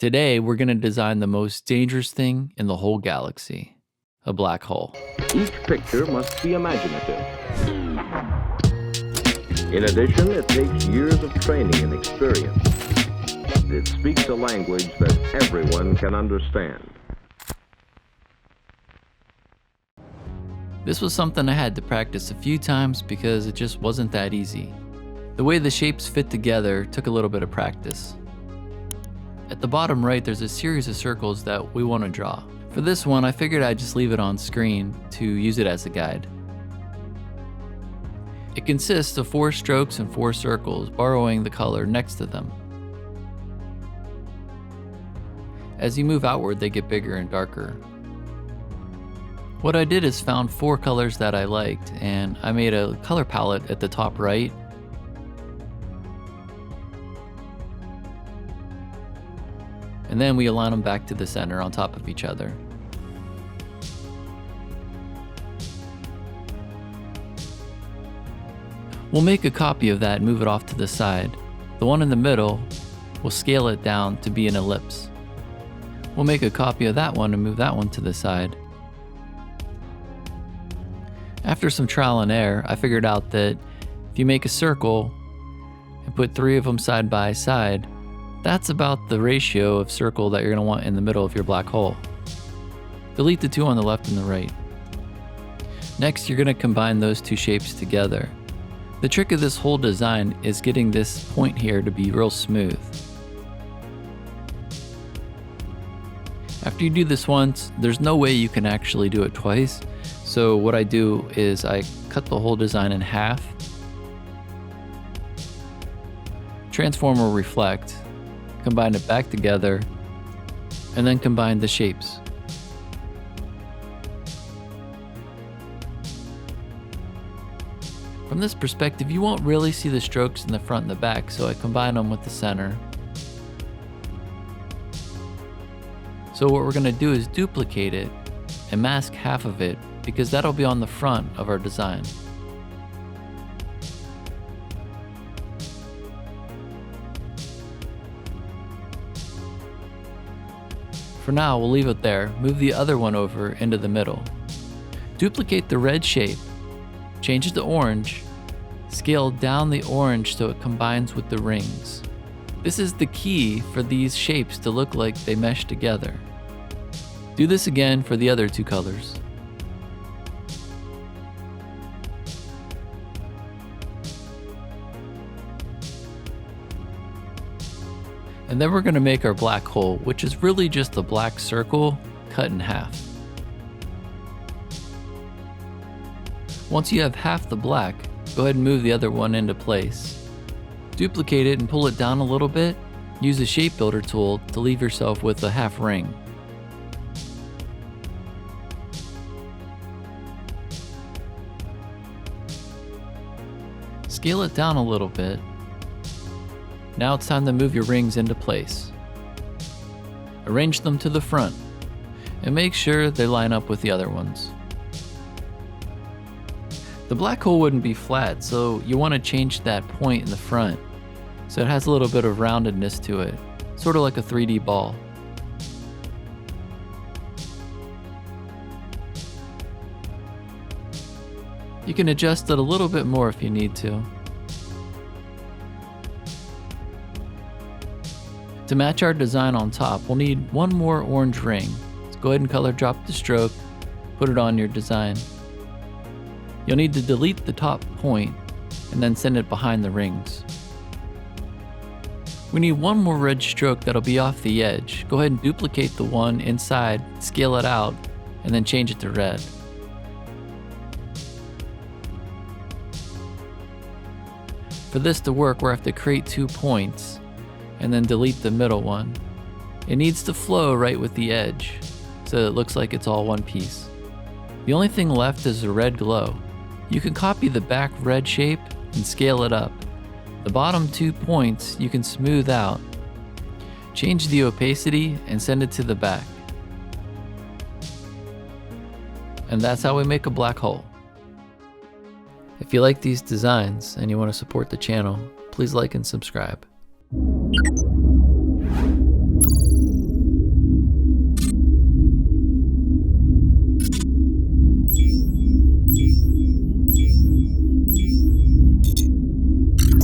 Today, we're going to design the most dangerous thing in the whole galaxy, a black hole. Each picture must be imaginative. In addition, it takes years of training and experience. It speaks a language that everyone can understand. This was something I had to practice a few times because it just wasn't that easy. The way the shapes fit together took a little bit of practice. At the bottom right, there's a series of circles that we want to draw. For this one, I figured I'd just leave it on screen to use it as a guide. It consists of 4 strokes and 4 circles, borrowing the color next to them. As you move outward, they get bigger and darker. What I did is found 4 colors that I liked, and I made a color palette at the top right. And then we align them back to the center on top of each other. We'll make a copy of that and move it off to the side. The one in the middle, we'll scale it down to be an ellipse. We'll make a copy of that one and move that one to the side. After some trial and error, I figured out that if you make a circle and put 3 of them side by side, that's about the ratio of circle that you're going to want in the middle of your black hole. Delete the 2 on the left and the right. Next, you're going to combine those 2 shapes together. The trick of this whole design is getting this point here to be real smooth. After you do this once, there's no way you can actually do it twice. So what I do is I cut the whole design in half, transform or reflect, combine it back together, and then combine the shapes. From this perspective, you won't really see the strokes in the front and the back, so I combine them with the center. So what we're going to do is duplicate it and mask half of it, because that'll be on the front of our design. For now, we'll leave it there, move the other one over into the middle. Duplicate the red shape, change it to orange, scale down the orange so it combines with the rings. This is the key for these shapes to look like they mesh together. Do this again for the other 2 colors. And then we're going to make our black hole, which is really just a black circle cut in half. Once you have half the black, go ahead and move the other one into place. Duplicate it and pull it down a little bit. Use the shape builder tool to leave yourself with a half ring. Scale it down a little bit. Now it's time to move your rings into place. Arrange them to the front and make sure they line up with the other ones. The black hole wouldn't be flat, so you want to change that point in the front so it has a little bit of roundedness to it, sort of like a 3D ball. You can adjust it a little bit more if you need to. To match our design on top, we'll need 1 more orange ring. So go ahead and color drop the stroke, put it on your design. You'll need to delete the top point and then send it behind the rings. We need 1 more red stroke that'll be off the edge. Go ahead and duplicate the one inside, scale it out, and then change it to red. For this to work, we'll have to create 2 points and then delete the middle one. It needs to flow right with the edge so it looks like it's all one piece. The only thing left is a red glow. You can copy the back red shape and scale it up. The bottom 2 points you can smooth out. Change the opacity and send it to the back. And that's how we make a black hole. If you like these designs and you want to support the channel, please like and subscribe.